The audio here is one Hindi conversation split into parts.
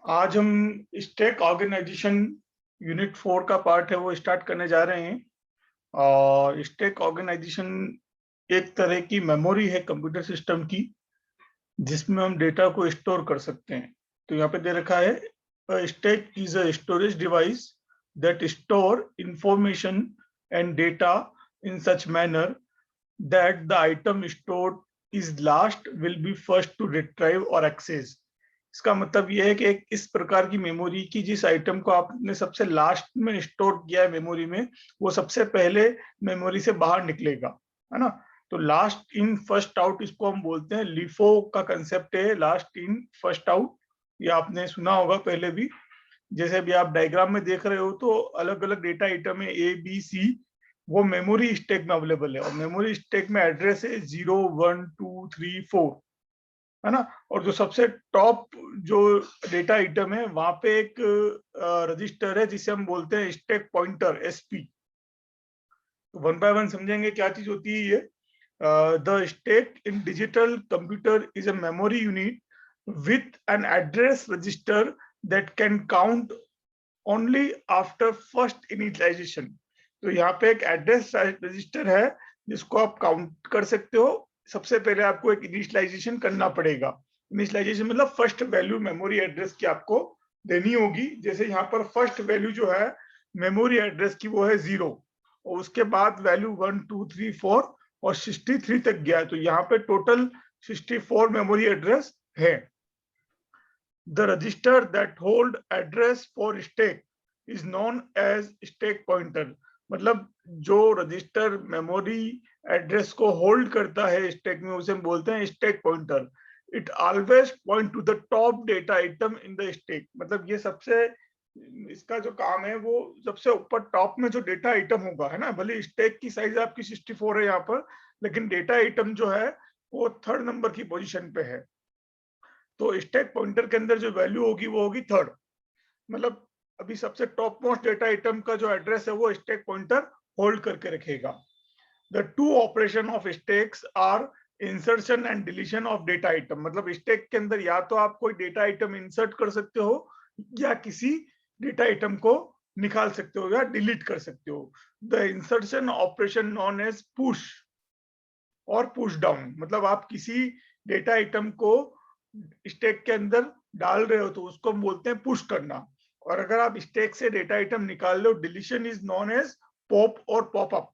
आज हम स्टैक ऑर्गेनाइजेशन यूनिट 4 का पार्ट है वो स्टार्ट करने जा रहे हैं। और स्टैक ऑर्गेनाइजेशन एक तरह की मेमोरी है कंप्यूटर सिस्टम की, जिसमें हम डेटा को स्टोर कर सकते हैं। तो यहाँ पे दे रखा है stack is a storage device that store information and data in such manner that the item stored is last will be first to retrieve or access। इसका मतलब यह है कि एक इस प्रकार की मेमोरी की जिस आइटम को आपने सबसे लास्ट में स्टोर किया है मेमोरी में, वो सबसे पहले मेमोरी से बाहर निकलेगा, है ना। तो लास्ट इन फर्स्ट आउट इसको हम बोलते हैं। लिफो का कंसेप्ट है लास्ट इन फर्स्ट आउट। ये आपने सुना होगा पहले भी। जैसे भी आप डायग्राम में देख रहे हो तो अलग अलग डेटा आइटम है ए बी सी, वो मेमोरी स्टेक में अवेलेबल है। और मेमोरी स्टेक में एड्रेस है 0 1 2 3 4, है ना। और जो सबसे टॉप जो डेटा आइटम है वहां पे एक रजिस्टर है जिसे हम बोलते हैं स्टेक पॉइंटर एसपी। तो वन बाय वन समझेंगे क्या चीज होती है ये। The stack in digital computer is a memory unit with an address register that can count only after first initialisation. तो यहाँ पे एक एड्रेस रजिस्टर है जिसको आप काउंट कर सकते हो। सबसे पहले आपको एक इनिशियलाइजेशन करना पड़ेगा। इनिशियलाइजेशन मतलब फर्स्ट वैल्यू मेमोरी एड्रेस की आपको देनी होगी। जैसे यहाँ पर फर्स्ट वैल्यू जो है मेमोरी एड्रेस की वो है 0, और उसके बाद वैल्यू 1 2 3 4 और 63 तक गया है। तो यहाँ पे टोटल 64 मेमोरी एड्रेस है। The register that hold address for stack is known as stack pointer। मतलब जो रजिस्टर मेमोरी एड्रेस को होल्ड करता है स्टैक में उसे हम बोलते हैं stack pointer. It always point to the top data item in the stack. मतलब ये सबसे इसका जो काम है वो सबसे ऊपर टॉप में जो डेटा आइटम होगा, है ना। भले स्टैक की साइज आपकी 64 है यहाँ पर, लेकिन डेटा आइटम जो है वो थर्ड नंबर की पोजीशन पे है। तो स्टैक पॉइंटर के अंदर जो वैल्यू होगी वो होगी थर्ड। मतलब अभी सबसे टॉप मोस्ट डेटा आइटम का जो एड्रेस है वो स्टैक पॉइंटर होल्ड करके रखेगा। The two operation of stacks are insertion and deletion of data item. मतलब स्टैक के अंदर या तो आप कोई डेटा आइटम इंसर्ट कर सकते हो या किसी डेटा आइटम को निकाल सकते हो या डिलीट कर सकते हो। The insertion operation known as push और पुश डाउन। मतलब आप किसी डेटा आइटम को स्टैक के अंदर डाल रहे हो तो उसको हम बोलते हैं पुश करना। और अगर आप स्टैक से डेटा आइटम निकाल रहे हो, deletion is known as pop और पॉप अप।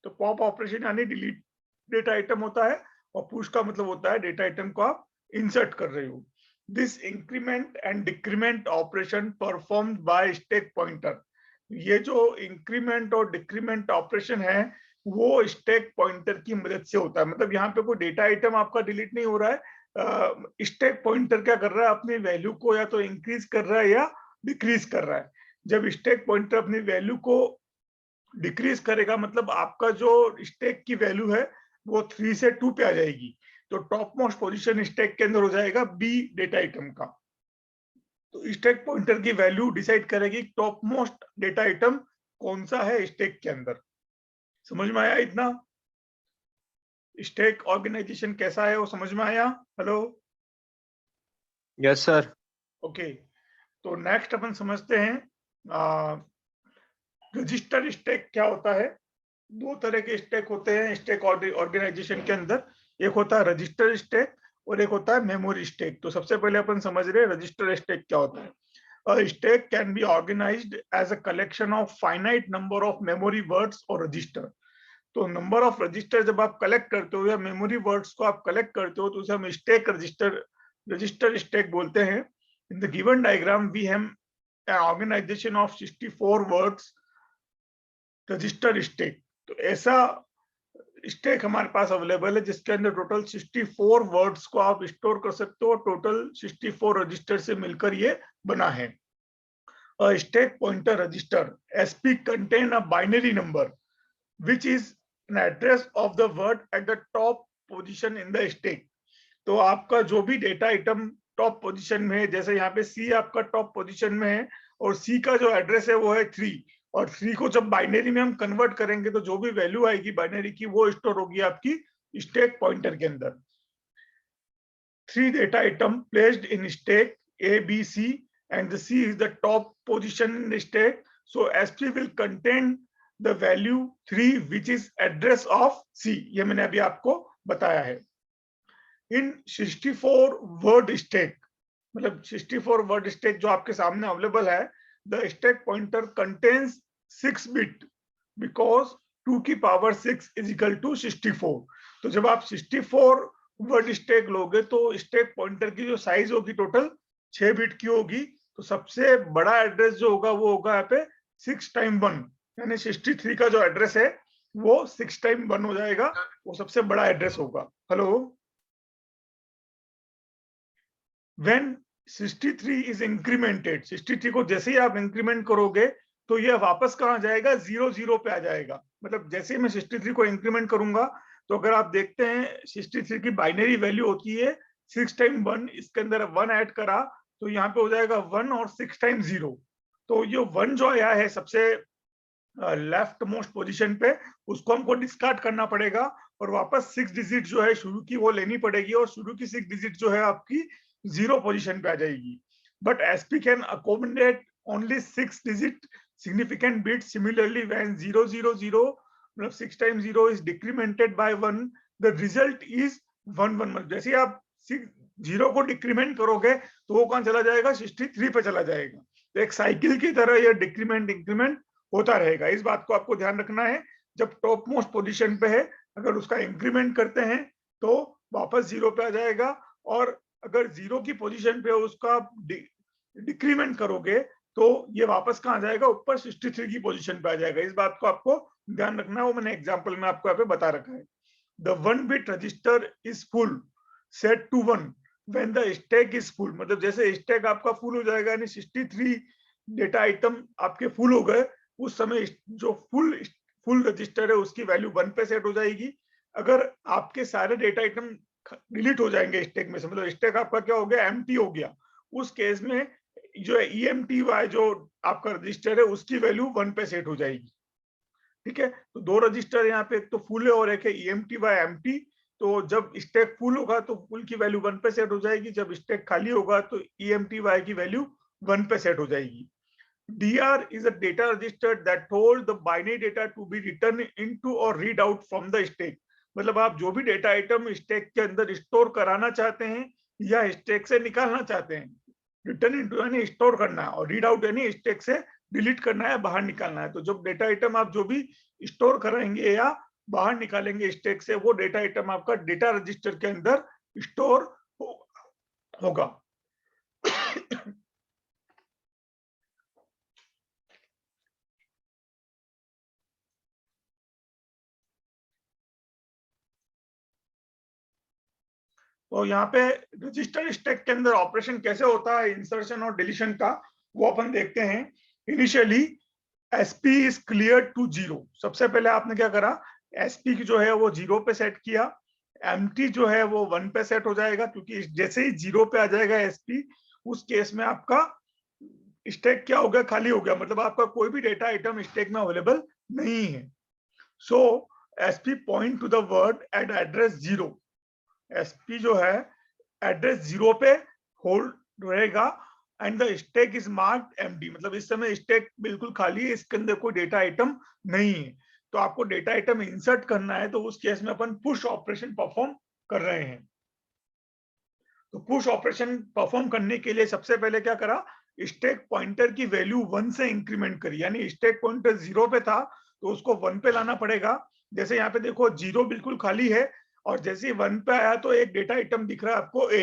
तो पॉप ऑपरेशन यानी डिलीट डेटा आइटम होता है, और पुश का मतलब होता है डेटा आइटम को आप इंसर्ट कर रहे हो। This increment and decrement operation performed by stack pointer. ये जो इंक्रीमेंट और डिक्रीमेंट ऑपरेशन है वो स्टैक पॉइंटर की मदद से होता है। मतलब यहाँ पे कोई डेटा आइटम आपका डिलीट नहीं हो रहा है, स्टैक पॉइंटर क्या कर रहा है, अपनी वैल्यू को या तो इंक्रीज कर रहा है या डिक्रीज कर रहा है। जब स्टैक पॉइंटर अपनी वैल्यू को डिक्रीज करेगा मतलब आपका जो स्टैक की वैल्यू है वो 3 से 2 पे आ जाएगी। तो टॉप मोस्ट पोजीशन स्टैक के अंदर हो जाएगा बी डेटा आइटम का। तो स्टैक पॉइंटर की वैल्यू डिसाइड करेगी टॉप मोस्ट डेटा आइटम कौन सा है स्टैक के अंदर। समझ में आया इतना? स्टैक ऑर्गेनाइजेशन कैसा है वो समझ में आया? हेलो? Yes sir. ओके, तो नेक्स्ट अपन समझते हैं रजिस्टर स्टैक क्या होता है। दो तरह के स्टैक होते हैं स्टैक ऑर्गेनाइजेशन के अंदर। एक होता है रजिस्टर स्टैक और एक होता है मेमोरी स्टैक। तो सबसे पहले अपन समझ रहे हैं रजिस्टर स्टैक क्या होता है। A stack can be organized as a collection of finite number of memory words or register। तो नंबर ऑफ रजिस्टर जब आप कलेक्ट करते हो या मेमोरी वर्ड्स को आप कलेक्ट करते हो तो उसे हम स्टैक रजिस्टर स्टैक बोलते हैं। In the given diagram we have an organisation of 64 words register stack. तो ऐसा स्टैक हमारे पास अवेलेबल है जिसके अंदर टोटल 64 वर्ड्स को आप स्टोर कर सकते हो। टोटल 64 रजिस्टर से मिलकर ये बना है। A stack pointer register SP contain a binary number which is an address of the word at the top position in the stack। तो आपका जो भी डेटा आइटम टॉप पोजीशन में है, जैसे यहाँ पे सी आपका टॉप पोजीशन में है और सी का जो एड्रेस है वो है 3, और 3 को जब बाइनरी में हम कन्वर्ट करेंगे तो जो भी वैल्यू आएगी बाइनरी की वो स्टोर होगी आपकी स्टैक पॉइंटर के अंदर। 3 data item placed in stack A B C and the C is the top position in the stack. So SP will contain the value 3 which is address of C. ये मैंने अभी आपको बताया है. In 64 word stack, मतलब 64 word stack जो आपके सामने अवेलेबल है, the stack pointer contains 6 bit because 2 की पावर 6 is equal to 64. तो जब आप 64 वर्ड स्टैक लोगे तो स्टैक पॉइंटर की जो साइज होगी टोटल 6 बिट की होगी. तो सबसे बड़ा एड्रेस जो होगा वो होगा यहाँ पे 6 टाइम 1, यानी 63 का जो एड्रेस है वो 6 टाइम 1 हो जाएगा, वो सबसे बड़ा एड्रेस होगा. हेलो, व्हेन 63 इज इंक्रीमेंटेड, 63 को जैसे ही आप इंक्रीमेंट करोगे तो ये वापस कहाँ जाएगा, 00 पे आ जाएगा. मतलब जैसे ही मैं 63 को इंक्रीमेंट करूंगा तो अगर आप देखते हैं 63 की बाइनरी वैल्यू होती है 6 टाइम 1, इसके अंदर 1 ऐड करा तो यहाँ पे हो जाएगा 1 और 6 टाइम 0. तो ये 1 जो आया है सबसे लेफ्ट मोस्ट पोजीशन पे, उसको हमको डिस्कार्ड करना पड़ेगा और वापस 6 डिजिट जो है शुरू की वो लेनी पड़ेगी और शुरू की 6 डिजिट जो है आपकी 0 पोजीशन पे आ जाएगी. But SP can accommodate only 6 digit significant bit. Similarly, when 000 मतलब 6 time 0 is decremented by 1, the result is 111. जैसे आप 0 को डिक्रीमेंट करोगे तो वो कहाँ चला जाएगा, 63 पे चला जाएगा. तो एक साइकिल की तरह ये डिक्रीमेंट इंक्रीमेंट होता रहेगा. इस बात को आपको ध्यान रखना है. जब टॉप मोस्ट पोजीशन पे है, अगर उसका इंक्रीमेंट करते हैं तो वापस 0 पे आ जाएगा, और अगर 0 की पोजीशन पे उसका डिक्रीमेंट करोगे तो ये वापस कहाँ जाएगा, ऊपर 63 की पोजीशन पे आ जाएगा. इस बात को आपको ध्यान रखना है, वो मैंने एग्जांपल में आपको यहाँ पे बता रखा है. The 1 bit register is full set to 1 when the stack is full. मतलब जैसे स्टैक आपका फुल हो जाएगा, यानी 63 डेटा आइटम आपके फुल हो गए, उस समय जो फुल रजिस्टर है उसकी वैल्यू 1 पे सेट हो जाएगी. अगर आपके सारे डेटा आइटम डिलीट हो जाएंगे स्टैक में से, मतलब स्टैक आपका क्या हो गया, एम्प्टी हो गया, उस केस में जो है EMTY जो आपका रजिस्टर है उसकी वैल्यू 1 पे सेट हो जाएगी. ठीक है, तो दो रजिस्टर यहाँ पे, एक तो फुल है और एक है EMTY एम्प्टी. तो जब स्टैक फुल होगा तो फुल की वैल्यू 1 पे सेट हो जाएगी, जब स्टैक खाली होगा तो EMTY की वैल्यू 1 पे सेट हो जाएगी. DR is a data register that holds the binary data to be written into or read out from the stack. मतलब आप जो भी डेटा आइटम स्टैक के अंदर स्टोर कराना चाहते हैं या स्टैक से निकालना चाहते हैं, रिटर्न इनटू यानी स्टोर करना है, और रीड आउट यानी स्टैक से डिलीट करना है, बाहर निकालना है. तो जब डेटा आइटम आप जो भी स्टोर करेंगे या बाहर निकालेंगे स्टैक से, वो डेटा आइटम आपका डेटा रजिस्टर के अंदर स्टोर होगा. तो यहाँ पे रजिस्टर स्टैक के अंदर ऑपरेशन कैसे होता है, इंसर्शन और डिलीशन का, वो अपन देखते हैं. Initially SP is clear to 0. सबसे पहले आपने क्या करा, एसपी जो है वो 0 पे सेट किया. एम्प्टी जो है वो 1 पे सेट हो जाएगा, क्योंकि जैसे ही 0 पे आ जाएगा एसपी, उस केस में आपका स्टैक क्या हो गया, खाली हो गया. मतलब आपका कोई भी डेटा आइटम स्टैक में अवेलेबल नहीं है. So SP point to the word at address 0. SP जो है एड्रेस 0 पे होल्ड रहेगा and the stack is marked empty. मतलब इस समय स्टैक बिल्कुल खाली है, इसके अंदर कोई डेटा आइटम नहीं है. तो आपको डेटा आइटम इंसर्ट करना है, तो उस केस में अपन पुश ऑपरेशन परफॉर्म कर रहे हैं. तो पुश ऑपरेशन परफॉर्म करने के लिए सबसे पहले क्या करा, स्टैक पॉइंटर की वैल्यू 1 से इंक्रीमेंट करी. यानी स्टैक पॉइंटर 0 पे था तो उसको 1 पे लाना पड़ेगा. जैसे यहाँ पे देखो 0 बिल्कुल खाली है, और जैसे ही 1 पे आया तो एक डेटा आइटम दिख रहा है आपको A.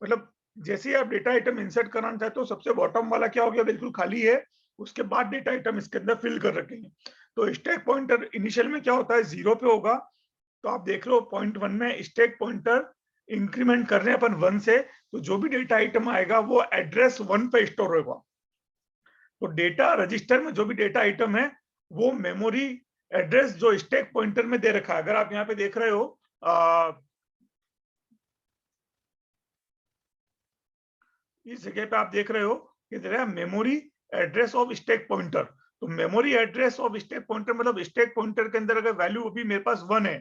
मतलब जैसे ही आप डेटा आइटम इंसर्ट कराना चाहते हो, सबसे बॉटम वाला क्या हो गया, बिल्कुल खाली है, उसके बाद डेटा आइटम इसके अंदर फिल कर रखे हैं. तो स्टैक पॉइंटर इनिशियल में क्या होता है, 0 पे होगा. तो आप देख लो पॉइंट 1 में स्टैक पॉइंटर इंक्रीमेंट कर रहे हैं अपन 1 से, तो जो भी डेटा आइटम आएगा वो एड्रेस 1 पे स्टोर होगा. तो डेटा रजिस्टर में जो भी डेटा आइटम है वो मेमोरी एड्रेस जो स्टैक पॉइंटर में दे रखा है. अगर आप यहाँ पे देख रहे हो इस जगह पे आप देख रहे हो कि दे रहा है memory address of stack pointer. तो memory address of stack pointer मतलब स्टैक पॉइंटर के अंदर अगर वैल्यू अभी मेरे पास 1 है,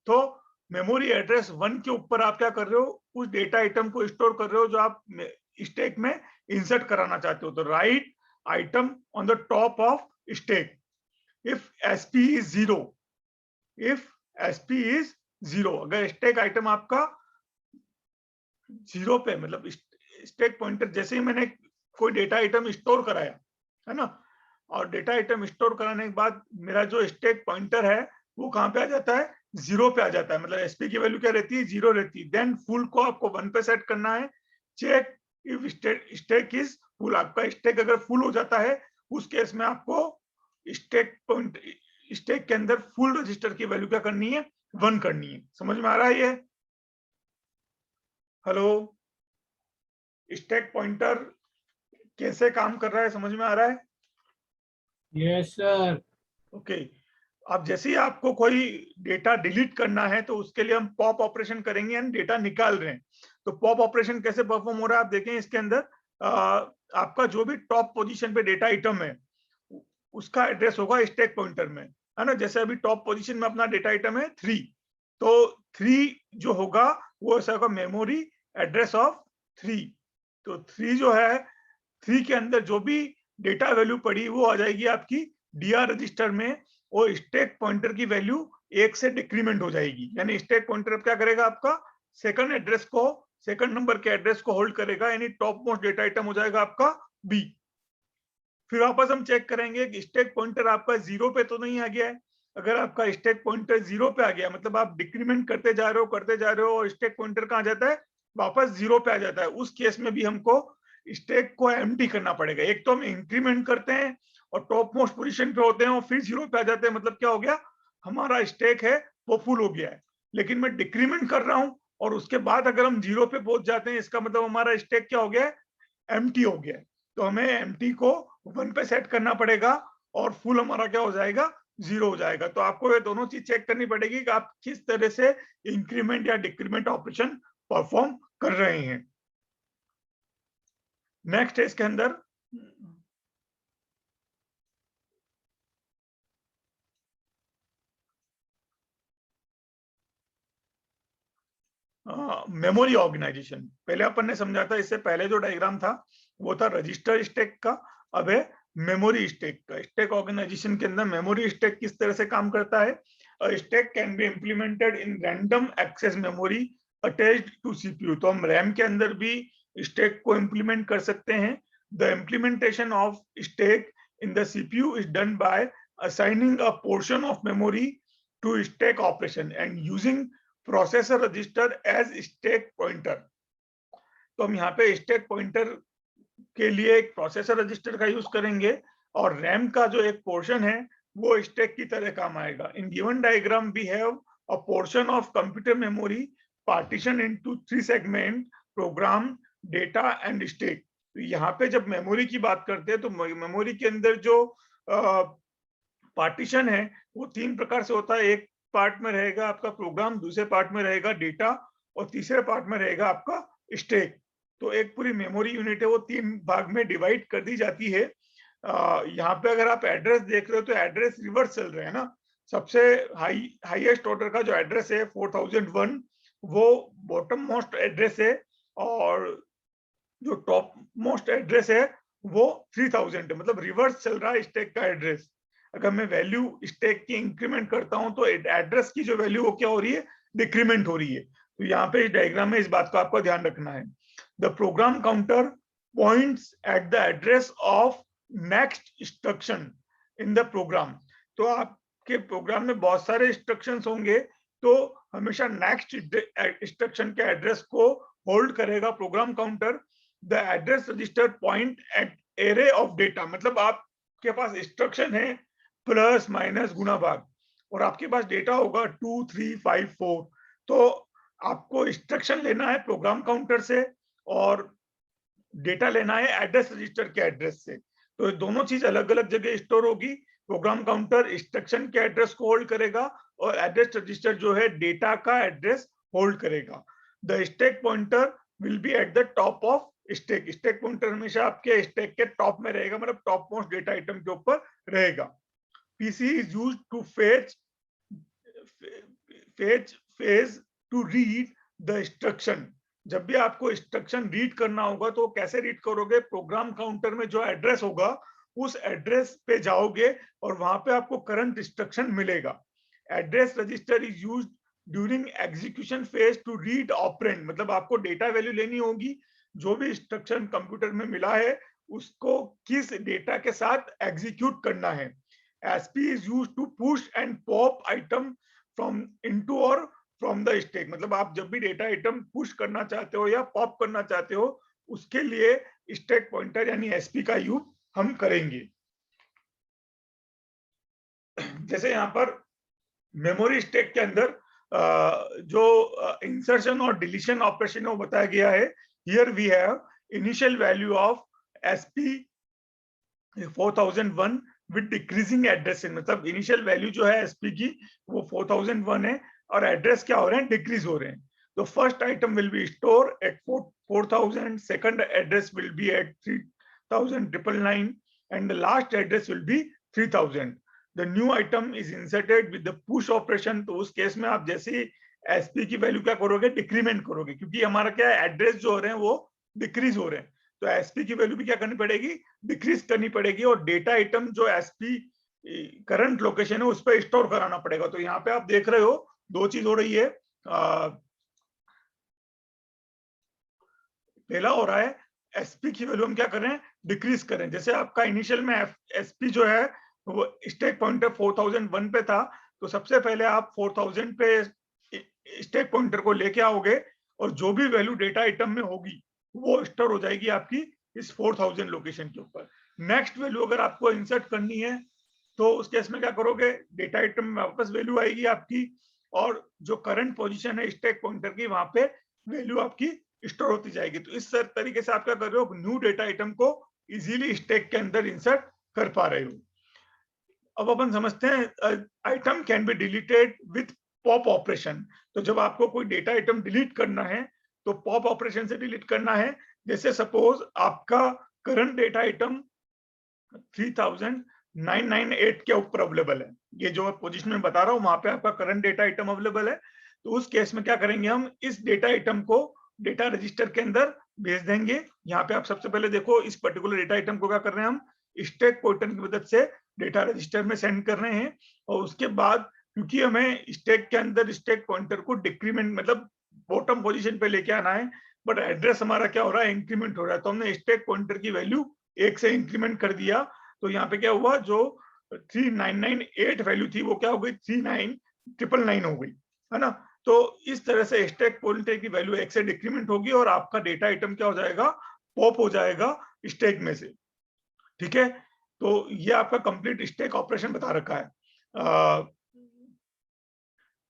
तो मेमोरी एड्रेस 1 के ऊपर आप क्या कर रहे हो, उस डेटा आइटम को स्टोर कर रहे हो जो आप स्टैक में इंसर्ट कराना चाहते हो तो right item on the top of stack if SP is 0, if SP is 0, अगर स्टैक आइटम आपका 0 पे, मतलब स्टैक पॉइंटर जैसे ही मैंने कोई डेटा आइटम स्टोर कराया है ना, और डेटा आइटम स्टोर कराने के बाद मेरा जो स्टैक पॉइंटर है वो कहाँ पे आ जाता है, 0 पे आ जाता है, मतलब एसपी की वैल्यू क्या रहती है, 0 रहती है। देन फुल को आपको 1 पे सेट करना है। Check if stack is full, आपका स्टैक अगर फुल हो जाता है उस केस में आपको स्टैक पॉइंट स्टैक के अंदर फुल रजिस्टर की वैल्यू क्या करनी है, 1 करनी है। समझ में आ रहा है ये? हेलो, स्टैक पॉइंटर कैसे काम कर रहा है, समझ में आ रहा है? Yes sir. ओके, अब जैसे ही आपको कोई डेटा डिलीट करना है तो उसके लिए हम पॉप ऑपरेशन करेंगे, यानी डेटा निकाल रहे हैं। तो पॉप ऑपरेशन कैसे परफॉर्म हो रहा है आप देखें, इसके अंदर आपका जो भी टॉप पोजीशन पे डेटा आइटम है उसका एड्रेस होगा स्टैक पॉइंटर में, है ना। जैसे अभी टॉप पोजीशन में अपना डेटा आइटम है 3, तो 3 जो होगा वो ऐसा होगा मेमोरी एड्रेस ऑफ 3। तो 3 जो है, 3 के अंदर जो भी डेटा वैल्यू पड़ी वो आ जाएगी आपकी डीआर रजिस्टर में, वो स्टैक पॉइंटर की वैल्यू 1 से डिक्रीमेंट हो जाएगी। यानी स्टैक पॉइंटर अब क्या करेगा, आपका सेकंड एड्रेस को, सेकंड नंबर के एड्रेस को होल्ड करेगा, यानी टॉप मोस्ट डेटा आइटम हो जाएगा आपका बी। फिर वापस हम चेक करेंगे कि स्टैक पॉइंटर आपका 0 पे तो नहीं आ गया है। अगर आपका स्टैक पॉइंटर 0 पे आ गया, मतलब आप डिक्रीमेंट करते जा रहे हो और स्टैक पॉइंटर कहाँ जाता है, वापस 0 पे आ जाता है, उस केस में भी हमको स्टैक को एम्प्टी करना पड़ेगा। एक तो हम इंक्रीमेंट करते हैं और टॉप मोस्ट पोजीशन पे होते हैं और फिर 0 पे आ जाते हैं, मतलब क्या हो गया, हमारा स्टैक है वो फुल हो गया है। लेकिन मैं डिक्रीमेंट कर रहा हूं और उसके बाद अगर हम 0 पे पहुंच जाते हैं, इसका मतलब हमारा स्टैक क्या हो गया है, एम्प्टी हो गया है। तो हमें एम्प्टी को 1 पे सेट करना पड़ेगा और फुल हमारा क्या हो जाएगा, 0 हो जाएगा। तो आपको ये दोनों चीज चेक करनी पड़ेगी कि आप किस तरह से इंक्रीमेंट या डिक्रीमेंट ऑपरेशन परफॉर्म कर रहे हैं। नेक्स्ट है इसके अंदर मेमोरी ऑर्गेनाइजेशन। पहले अपन ने समझा था, इससे पहले जो डायग्राम था वो था रजिस्टर स्टैक का, अब है मेमोरी स्टैक का। स्टैक ऑर्गेनाइजेशन के अंदर मेमोरी स्टैक किस तरह से काम करता है। Stack can be implemented in random access memory attached to CPU. तो हम रैम के अंदर भी स्टैक को इम्प्लीमेंट कर सकते हैं। The implementation of stack in the CPU is done by assigning a portion of memory to stack operation and using processor register as stack pointer. तो हम यहाँ पे स्टैक पॉइंटर के लिए एक प्रोसेसर रजिस्टर का यूज करेंगे और रैम का जो एक पोर्शन है वो स्टैक की तरह काम आएगा। In given diagram we have a portion of computer memory partition into 3 segment, program, data and stack. तो यहाँ पे जब मेमोरी की बात करते हैं तो मेमोरी के अंदर जो पार्टीशन है वो 3 प्रकार से होता है। एक पार्ट में रहेगा आपका प्रोग्राम, दूसरे पार्ट में रहेगा डेटा और तीसरे पार्ट में रहेगा आपका स्टैक। तो एक पूरी मेमोरी यूनिट है वो 3 भाग में डिवाइड कर दी जाती है। यहाँ पे अगर आप एड्रेस देख रहे हो तो एड्रेस रिवर्स चल रहे हैं ना। सबसे हाईएस्ट ऑर्डर का जो एड्रेस है 4001 वो बॉटम मोस्ट एड्रेस है और जो टॉप मोस्ट एड्रेस है वो 3000 है, मतलब रिवर्स चल रहा है स्टैक का एड्रेस। अगर मैं वैल्यू स्टैक की इंक्रीमेंट करता हूं तो एड्रेस की जो वैल्यू वो क्या हो रही है, डिक्रीमेंट हो रही है। तो यहाँ पे इस डायग्राम में इस बात का आपको ध्यान रखना है। The program counter points at the address of next instruction in the program. तो आपके प्रोग्राम में बहुत सारे इंस्ट्रक्शंस होंगे, तो हमेशा नेक्स्ट इंस्ट्रक्शन के एड्रेस को होल्ड करेगा program counter. The address register point at array of data, मतलब आपके पास इंस्ट्रक्शन है प्लस माइनस गुना भाग और आपके पास डेटा होगा 2 3 5 4। तो आपको इंस्ट्रक्शन लेना है प्रोग्राम काउंटर से और डेटा लेना है एड्रेस रजिस्टर के एड्रेस से। तो दोनों चीज अलग अलग जगह स्टोर होगी। प्रोग्राम काउंटर इंस्ट्रक्शन के एड्रेस को होल्ड करेगा और एड्रेस रजिस्टर जो है डेटा का एड्रेस होल्ड करेगा। The stack pointer will be at the top of stack. Stack pointer हमेशा आपके स्टैक के टॉप में रहेगा, मतलब टॉप मोस्ट डेटा आइटम के ऊपर रहेगा। PC is used to fetch phase to read the instruction. जब भी आपको इंस्ट्रक्शन रीड करना होगा तो कैसे रीड करोगे, प्रोग्राम काउंटर में जो एड्रेस होगा उस एड्रेस पे जाओगे और वहां पे आपको करंट इंस्ट्रक्शन मिलेगा। Address register is used during execution phase two read operand, मतलब आपको डेटा वैल्यू लेनी होगी, जो भी इंस्ट्रक्शन कंप्यूटर में मिला है उसको किस डेटा के साथ एग्जीक्यूट करना है। SP is used to push and pop item from into और फ्रॉम द स्टैक, मतलब आप जब भी डेटा आइटम पुश करना चाहते हो या पॉप करना चाहते हो उसके लिए स्टैक पॉइंटर यानी एसपी का यूज हम करेंगे। जैसे यहाँ पर मेमोरी स्टैक के अंदर जो इंसर्शन और डिलीशन ऑपरेशन है वो बताया गया है। Here we have initial value of SP 4001 with decreasing address, मतलब इनिशियल वैल्यू जो है एसपी की वो 4001 है और एड्रेस क्या हो रहे हैं, डिक्रीज हो रहे हैं। तो first item will be store at 4000, second address will be at 3999 and the last address will be 3000। The new item is inserted with the push operation. तो उस केस में आप जैसे एसपी की वैल्यू क्या करोगे, डिक्रीमेंट करोगे, क्योंकि हमारा क्या है, एड्रेस जो हो रहे हैं वो डिक्रीज हो रहे हैं, तो एसपी की वैल्यू भी क्या करनी पड़ेगी, डिक्रीज करनी पड़ेगी और डेटा आइटम जो एसपी करंट लोकेशन है उस पर स्टोर कराना पड़ेगा। तो यहाँ पे आप देख रहे हो दो चीज हो रही है। पहला हो रहा है एसपी की वैल्यू हम क्या करें, डिक्रीज करें। जैसे आपका इनिशियल में एसपी जो है वो स्टैक पॉइंटर 4001 पे था, तो सबसे पहले आप 4000 पे स्टैक पॉइंटर को लेके आओगे और जो भी वैल्यू डेटा आइटम में होगी वो स्टोर हो जाएगी आपकी इस 4000 लोकेशन के ऊपर। नेक्स्ट वैल्यू अगर आपको इंसर्ट करनी है तो उस केस में क्या करोगे, डेटा आइटम में वापस वैल्यू आएगी आपकी और जो करंट पोजीशन है स्टैक पॉइंटर की वहां पे वैल्यू आपकी स्टोर होती जाएगी। तो इस तरीके से आप क्या कर रहे हो, न्यू डेटा आइटम को इजीली स्टैक के अंदर इंसर्ट कर पा रहे हो। अब अपन समझते हैं item can be deleted with pop operation. तो जब आपको कोई डेटा आइटम डिलीट करना है तो पॉप ऑपरेशन से डिलीट करना है। जैसे सपोज आपका करंट डेटा आइटम 3998 के ऊपर अवेलेबल है, ये जो पोजीशन में बता रहा हूँ वहां पे आपका करंट डेटा आइटम अवेलेबल है। तो उस केस में क्या करेंगे, हम इस डेटा आइटम को डेटा रजिस्टर के अंदर भेज देंगे। यहाँ पे आप सबसे पहले देखो इस पर्टिकुलर डेटा आइटम को क्या कर रहे हैं, हम स्टैक पॉइंटर की मदद से डेटा रजिस्टर में सेंड कर रहे हैं। और उसके बाद क्योंकि हमें स्टैक के अंदर स्टैक पॉइंटर को डिक्रीमेंट मतलब बॉटम पोजीशन पे लेके आना है, बट एड्रेस हमारा क्या हो रहा है, इंक्रीमेंट हो रहा है, तो हमने स्टैक पॉइंटर की वैल्यू 1 से इंक्रीमेंट कर दिया। तो यहाँ पे क्या हुआ, जो 3998 वैल्यू थी वो क्या हो गई, 39999 हो गई, है ना। तो इस तरह से स्टैक पॉइंटर की वैल्यू 1 से डिक्रीमेंट होगी और आपका डेटा आइटम क्या हो जाएगा, पॉप हो जाएगा स्टैक में से। ठीक है, तो ये आपका कंप्लीट स्टैक ऑपरेशन बता रखा है।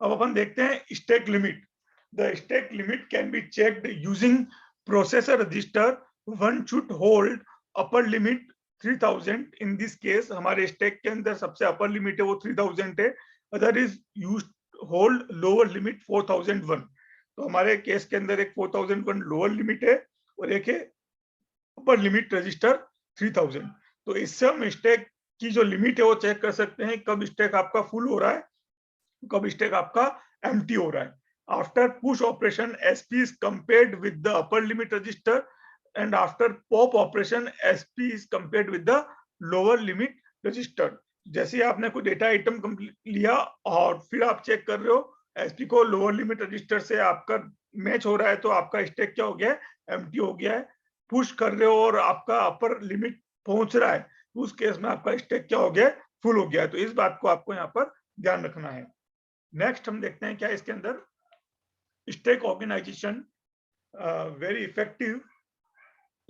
अब अपन देखते हैं stack limit. The stack limit can be checked using processor register. One should hold upper limit 3000। In this case हमारे स्टैक के अंदर सबसे अपर लिमिट है वो 3000 है, other is use hold lower limit 4001। तो हमारे केस के अंदर एक 4001 लोअर लिमिट है और एक है अपर लिमिट रजिस्टर 3000। तो इससे हम स्टैक की जो लिमिट है वो चेक कर सकते हैं, कब स्टैक आपका फुल हो रहा है, कब स्टैक आपका एम्प्टी हो रहा है। After push operation SP is compared with the upper limit register and after pop operation SP is compared with the lower limit register. जैसे ही आपने कोई डेटा आइटम लिया और फिर आप चेक कर रहे हो एसपी को लोअर लिमिट रजिस्टर से आपका मैच हो रहा है, तो आपका स्टैक क्या हो गया है, एम्प्टी हो गया है। पुश कर रहे हो और आपका अपर लिमिट पहुंच रहा है, उस केस में आपका स्टैक क्या हो गया, फुल हो गया है। तो इस बात को आपको यहाँ पर ध्यान रखना है। नेक्स्ट हम देखते हैं क्या इसके अंदर, stack organisation very effective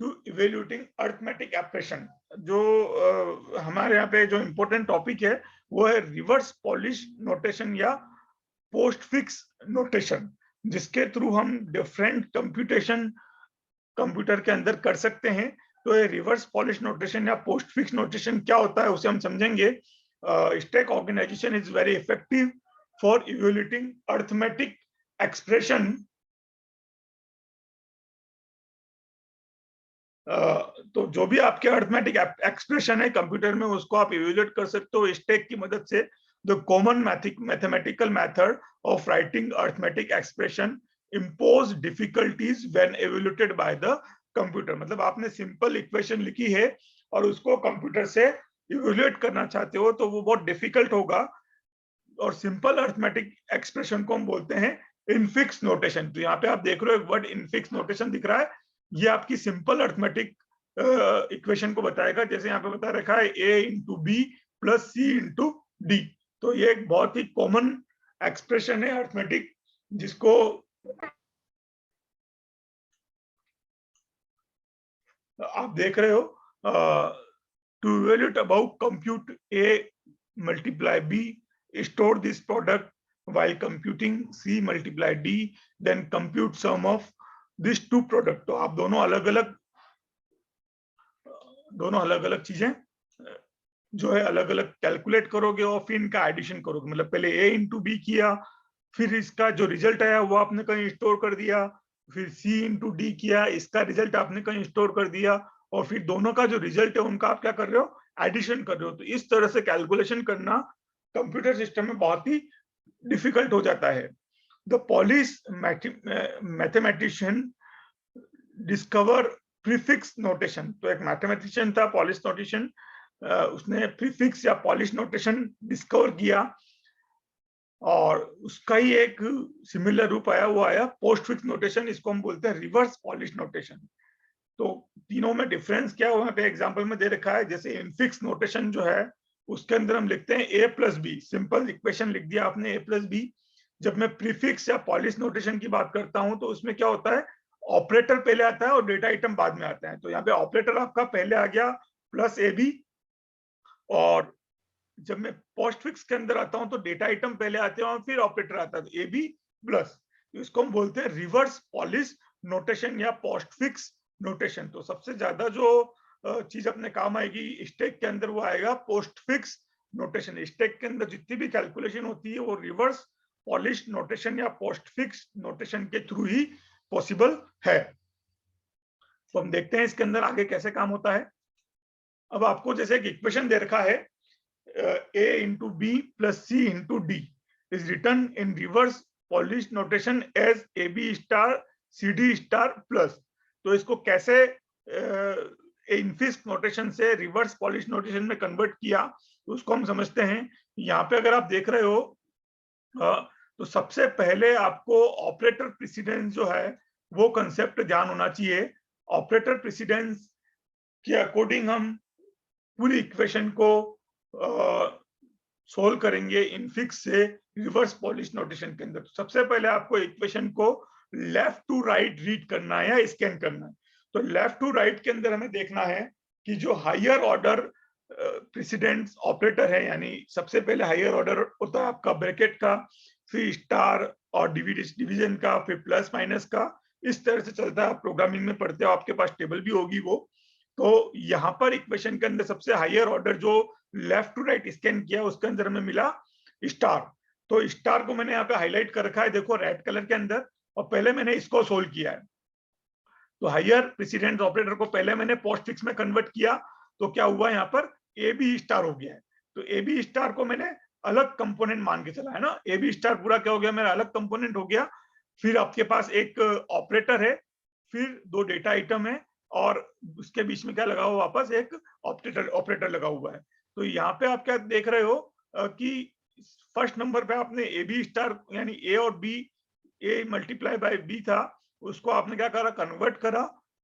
to evaluating arithmetic operation. जो हमारे यहाँ पे जो इम्पोर्टेंट टॉपिक है वो है रिवर्स पॉलिश नोटेशन या पोस्ट फिक्स नोटेशन, जिसके थ्रू हम डिफरेंट कंप्यूटेशन कंप्यूटर के अंदर कर सकते हैं। तो ये रिवर्स पॉलिश नोटेशन या पोस्ट फिक्स नोटेशन क्या होता है उसे हम समझेंगे। Stack organisation is very effective for evaluating arithmetic expression. तो जो भी आपके अरिथमेटिक एक्सप्रेशन है कंप्यूटर में उसको आप इवेल्यूएट कर सकते हो स्टैक की मदद से। The common mathematical method of writing arithmetic expression impose difficulties when evaluated by the computer। मतलब आपने सिंपल इक्वेशन लिखी है और उसको कंप्यूटर से इवेल्युएट करना चाहते हो तो वो बहुत डिफिकल्ट होगा, और सिंपल अरिथमेटिक एक्सप्रेशन को हम बोलते हैं इनफिक्स नोटेशन। तो यहाँ पे आप देख रहे हो एक वर्ड इनफिक्स नोटेशन दिख रहा है, ये आपकी सिंपल अरिथमेटिक इक्वेशन को बताएगा। जैसे यहाँ पे बता रखा है a into B plus C into D. तो ये एक बहुत ही कॉमन एक्सप्रेशन है अरिथमेटिक, जिसको आप देख रहे हो। To evaluate about compute A multiply B, store this product while computing c multiply d, then compute sum of these two product। तो आप दोनों अलग अलग चीजें जो है अलग अलग कैलकुलेट करोगे और फिर इनका एडिशन करोगे। मतलब पहले a इंटू बी किया, फिर इसका जो रिजल्ट आया वो आपने कहीं स्टोर कर दिया, फिर c इंटू डी किया, इसका रिजल्ट आपने कहीं स्टोर कर दिया, और फिर दोनों का जो रिजल्ट है उनका आप क्या कर रहे हो, एडिशन कर रहे हो। तो इस तरह से कैलकुलेशन करना कंप्यूटर सिस्टम में बहुत ही डिफिकल्ट हो जाता है। The polish mathematician discover prefix notation. तो एक मैथमेटिशियन था पॉलिश नोटेशन, उसने प्रीफिक्स या पॉलिश नोटेशन डिस्कवर किया, और उसका ही एक सिमिलर रूप आया, वो आया पोस्टफिक्स नोटेशन। इसको हम बोलते हैं रिवर्स पॉलिश नोटेशन। तो तीनों में डिफरेंस क्या वहां पे एग्जांपल में दे रखा है। जैसे इनफिक्स नोटेशन जो है उसके अंदर हम लिखते हैं a plus B, simple equation लिख दिया आपने a प्लस बी। जब मैं प्रीफिक्स या पॉलिश नोटेशन की बात करता हूं तो उसमें क्या होता है, ऑपरेटर पहले आता है और डेटा आइटम बाद में आता है। तो यहाँ पे ऑपरेटर आपका पहले आ गया प्लस ए बी, और जब मैं पोस्टफिक्स के अंदर आता हूं तो डेटा आइटम पहले आते हैं और फिर ऑपरेटर आता है, तो ए बी प्लस। इसको हम बोलते हैं रिवर्स पॉलिश नोटेशन या पोस्टफिक्स नोटेशन। तो सबसे ज्यादा जो चीज अपने काम आएगी स्टैक के अंदर वो आएगा पोस्टफिक्स नोटेशन। स्टैक के अंदर जितनी भी कैलकुलेशन होती है वो रिवर्स पॉलिश नोटेशन या पोस्टफिक्स नोटेशन के थ्रू ही पॉसिबल है। तो हम देखते हैं इसके अंदर आगे कैसे काम होता है। अब आपको जैसे एक इक्वेशन दे रखा है, a into b plus c into d is written in reverse Polish notation as ab star cd star plus। तो इसको कैसे इनफिक्स नोटेशन से रिवर्स पॉलिश नोटेशन में कन्वर्ट किया, तो उसको हम समझते हैं। यहाँ पे अगर आप देख रहे हो तो सबसे पहले आपको ऑपरेटर प्रेसिडेंस जो है वो कंसेप्ट ध्यान होना चाहिए। ऑपरेटर प्रेसिडेंस के अकॉर्डिंग हम पूरी इक्वेशन को सोल्व करेंगे इनफिक्स से रिवर्स पॉलिश नोटेशन के अंदर। सबसे पहले आपको इक्वेशन को लेफ्ट टू राइट रीड करना है या स्कैन करना है। तो लेफ्ट टू राइट के अंदर हमें देखना है कि जो हायर ऑर्डर प्रेसिडेंस ऑपरेटर है, यानी सबसे पहले हायर ऑर्डर होता है आपका ब्रैकेट का, फिर स्टार और डिवीजन का, फिर प्लस माइनस का, इस तरह से चलता है। आप प्रोग्रामिंग में पढ़ते हो, आपके पास टेबल भी होगी वो। तो यहाँ पर इक्वेशन के अंदर सबसे हायर ऑर्डर जो लेफ्ट टू राइट स्कैन किया उसके अंदर हमें मिला स्टार। तो स्टार को मैंने यहाँ पे हाईलाइट कर रखा है, देखो रेड कलर के अंदर, और पहले मैंने इसको सोल्व किया है। तो हायर प्रेसिडेंस ऑपरेटर को पहले मैंने पोस्टफिक्स में कन्वर्ट किया, तो क्या हुआ यहाँ पर ए बी स्टार हो गया है। तो ए बी स्टार को मैंने अलग कंपोनेंट मान के चला है ना, ए बी स्टार पूरा क्या हो गया, मेरा अलग कंपोनेंट हो गया। फिर आपके पास एक ऑपरेटर है, फिर दो डेटा आइटम है, और उसके बीच में क्या लगा हुआ, वापस एक ऑपरेटर लगा हुआ है। तो यहाँ पे आप क्या देख रहे हो कि फर्स्ट नंबर पे आपने ए बी स्टार यानी ए और B, A multiply by B था, उसको आपने क्या करा, कन्वर्ट करा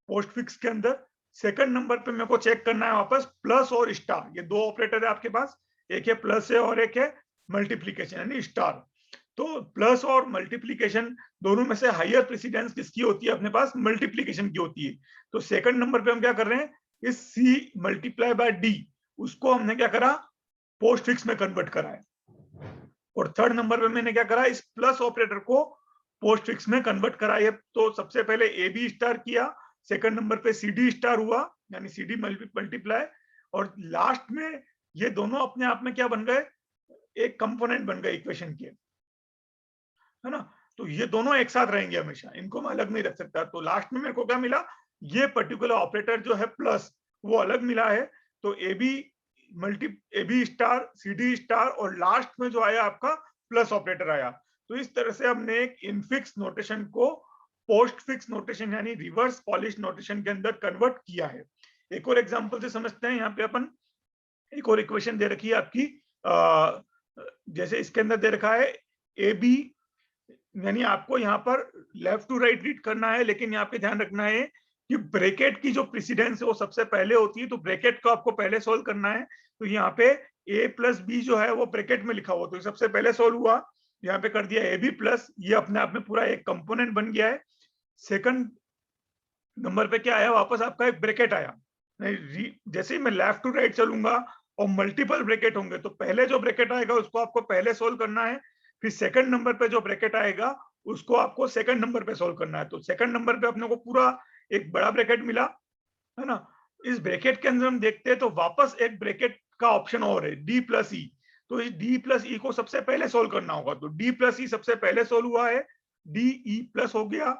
पोस्टफिक्स के अंदर। सेकंड नंबर पे मेरे को चेक करना है वापस प्लस और स्टार, ये दो ऑपरेटर है आपके पास, एक है प्लस है और एक है मल्टीप्लीकेशन यानी स्टार। तो प्लस और मल्टीप्लीकेशन दोनों में से हायर प्रेसिडेंस किसकी होती है, अपने पास मल्टीप्लीकेशन की होती है। तो सेकंड नंबर पे हम क्या कर रहे हैं, इस सी मल्टीप्लाई बाय डी उसको हमने क्या करा, पोस्टफिक्स में कन्वर्ट करा है। और थर्ड नंबर पे मैंने क्या करा, इस प्लस ऑपरेटर को पोस्टफिक्स में कन्वर्ट करा है। तो सबसे पहले ए बी स्टार किया, सेकंड नंबर पे सी डी स्टार हुआ यानी सी डी मल्टीप्लाई, और लास्ट में ये दोनों अपने आप में क्या बन गए, एक कंपोनेंट बन गए इक्वेशन के, है ना। तो ये दोनों एक साथ रहेंगे हमेशा, इनको मैं अलग नहीं रख सकता। तो लास्ट में मेरे को क्या मिला, ये पर्टिकुलर ऑपरेटर जो है प्लस वो अलग मिला है। तो A B star C D star, और लास्ट में जो आया आपका प्लस ऑपरेटर आया। तो इस तरह से हमने एक इनफिक्स नोटेशन को पोस्ट फिक्स नोटेशन यानी रिवर्स पॉलिश नोटेशन के अंदर कन्वर्ट किया है। एक और एग्जांपल से समझते हैं। यहाँ पे अपन एक और इक्वेशन दे रखी है आपकी, जैसे इसके अंदर दे रखा है ए बी, यानी आपको यहाँ पर लेफ्ट टू राइट रीड करना है, लेकिन यहाँ पे ध्यान रखना है कि ब्रैकेट की जो प्रेसिडेंस है वो सबसे पहले होती है, तो ब्रैकेट को आपको पहले सोल्व करना है। तो यहाँ पे a प्लस बी जो है वो ब्रैकेट में लिखा हुआ, तो सबसे पहले सोल्व हुआ, यहाँ पे कर दिया ए बी प्लस, ये अपने आप में पूरा एक कंपोनेंट बन गया है। सेकंड नंबर पे क्या आया, वापस आपका एक ब्रैकेट आया। जैसे ही मैं लेफ्ट टू राइट चलूंगा और मल्टीपल ब्रैकेट होंगे, तो पहले जो ब्रैकेट आएगा उसको आपको पहले सोल्व करना है, फिर सेकंड नंबर पे जो ब्रैकेट आएगा उसको आपको सेकंड नंबर पे सोल्व करना है। तो सेकंड नंबर पे अपने को पूरा एक बड़ा ब्रैकेट मिला, है ना। इस ब्रैकेट के अंदर हम देखते हैं तो वापस एक ब्रैकेट का ऑप्शन और है डी प्लस ई, तो इस डी प्लस ई को सबसे पहले सोल्व करना होगा। तो डी प्लस ई सबसे पहले सोल्व हुआ है, डी ई प्लस हो गया।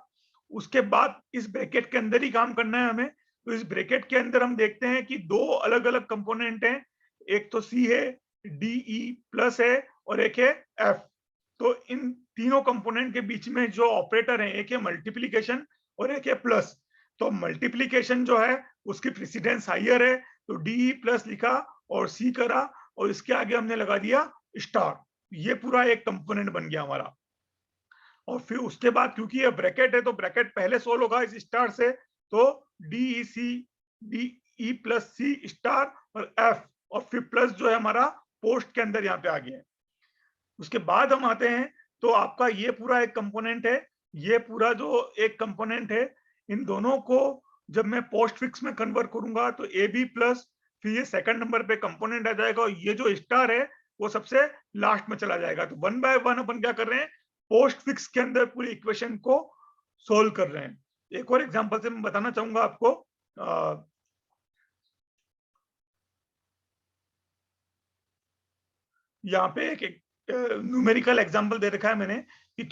उसके बाद इस ब्रैकेट के अंदर ही काम करना है हमें। तो इस ब्रैकेट के अंदर हम देखते हैं कि दो अलग अलग कंपोनेंट हैं, एक तो सी है, डी ई प्लस है, और एक है एफ। तो इन तीनों कंपोनेंट के बीच में जो ऑपरेटर है, एक है मल्टीप्लीकेशन और एक है प्लस। तो मल्टीप्लीकेशन जो है उसकी प्रेसिडेंस हाइयर है, तो डी प्लस लिखा और सी करा, और इसके आगे हमने लगा दिया स्टार। ये पूरा एक कंपोनेंट बन गया हमारा। और फिर उसके बाद क्योंकि ये ब्रैकेट है तो ब्रैकेट पहले सोल्व होगा इस स्टार से, तो डी ई सी, डी ई प्लस सी स्टार और एफ, और फिर प्लस जो है हमारा पोस्ट के अंदर यहाँ पे आ गया है। उसके बाद हम आते हैं तो आपका ये पूरा एक कंपोनेंट है, ये पूरा जो एक कंपोनेंट है, इन दोनों को जब मैं पोस्ट फिक्स में कन्वर्ट करूंगा तो ए बी प्लस, फिर ये सेकंड नंबर पे कंपोनेंट आ जाएगा, और ये जो स्टार है वो सबसे लास्ट में चला जाएगा। तो वन बाय वन अपन क्या कर रहे हैं, पोस्ट फिक्स के अंदर पूरी इक्वेशन को सोल्व कर रहे हैं। एक और एग्जांपल से मैं बताना चाहूंगा आपको, यहाँ पे एक न्यूमेरिकल एग्जांपल दे रखा है मैंने कि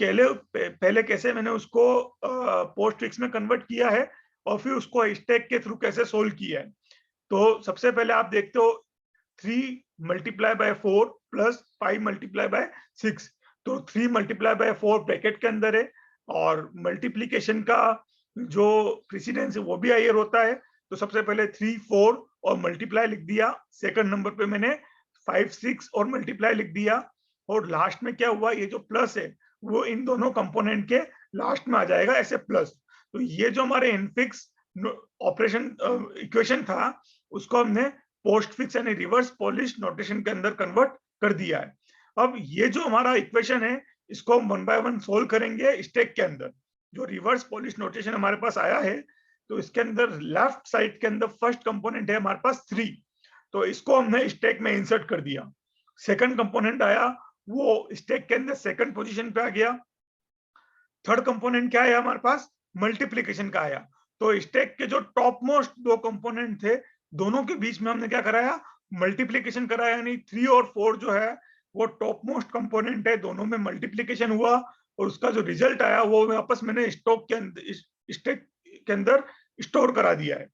पहले कैसे मैंने उसको पोस्ट फिक्स में कन्वर्ट किया है और फिर उसको स्टैक के थ्रू कैसे सोल्व किया है। तो सबसे पहले आप देखते हो 3 multiply by 4 plus 5 multiply by 6, तो 3 मल्टीप्लाई बाय 4 ब्रैकेट के अंदर है, और मल्टीप्लीकेशन का जो प्रेसिडेंस है वो भी हायर होता है। तो सबसे पहले 3 4 और मल्टीप्लाई लिख दिया, सेकंड नंबर पे मैंने 5 6 और मल्टीप्लाई लिख दिया, और लास्ट में क्या हुआ, ये जो प्लस है वो इन दोनों कंपोनेंट के लास्ट में आ जाएगा ऐसे प्लस। तो ये जो हमारे इनफिक्स ऑपरेशन इक्वेशन था उसको हमने पोस्ट फिक्स यानी रिवर्स पॉलिश नोटेशन के अंदर कन्वर्ट कर दिया है। अब ये जो हमारा इक्वेशन है इसको हम वन बाय वन सोल्व करेंगे स्टैक के अंदर। जो रिवर्स पॉलिश नोटेशन हमारे पास आया है तो इसके अंदर लेफ्ट साइड के अंदर फर्स्ट कंपोनेंट है हमारे पास 3, तो इसको हमने स्टैक में इंसर्ट कर दिया। सेकंड कंपोनेंट आया वो स्टैक के अंदर सेकंड पोजीशन पे आ गया। थर्ड कंपोनेंट क्या है हमारे पास, मल्टीप्लिकेशन का आया। तो स्टैक के जो टॉप मोस्ट दो कंपोनेंट थे दोनों के बीच में हमने क्या कराया, मल्टीप्लिकेशन कराया, यानी 3 और 4 जो है वो टॉप मोस्ट कंपोनेंट है, दोनों में मल्टीप्लिकेशन हुआ और उसका जो रिजल्ट आया वो वापस मैंने स्टैक के अंदर स्टोर करा दिया है।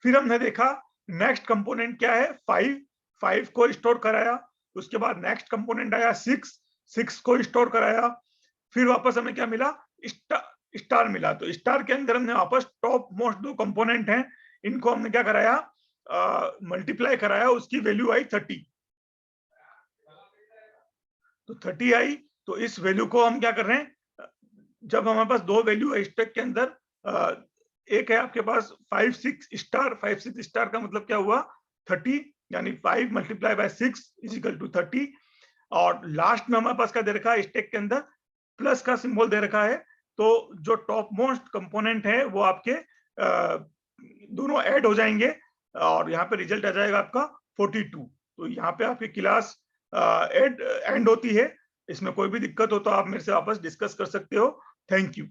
फिर हमने देखा नेक्स्ट कंपोनेंट क्या है, 5 को स्टोर कराया। उसके बाद नेक्स्ट कंपोनेंट आया 6 को स्टोर कराया। फिर वापस हमें क्या मिला, स्टार मिला। तो स्टार के अंदर हमने वापस टॉप मोस्ट दो कंपोनेंट हैं इनको हमने क्या कराया, मल्टीप्लाई कराया, उसकी वैल्यू आई 30। तो 30 आई, तो इस वैल्यू को हम क्या कर रहे हैं, जब हमारे पास दो वैल्यू है स्टैक के अंदर, एक है आपके पास 5 6 स्टार, 5 6 स्टार का मतलब क्या हुआ 30, यानी 5 multiply by 6 is equal to 30। और लास्ट में हमारे पास क्या दे रखा है, स्टैक के अंदर प्लस का सिंबल दे रखा है। तो जो टॉप मोस्ट कंपोनेंट है वो आपके दोनों ऐड हो जाएंगे और यहाँ पे रिजल्ट आ जाएगा आपका 42। तो यहाँ पे आपकी क्लास एंड होती है। इसमें कोई भी दिक्कत हो तो आप मेरे से वापस डिस्कस कर सकते हो। Thank you.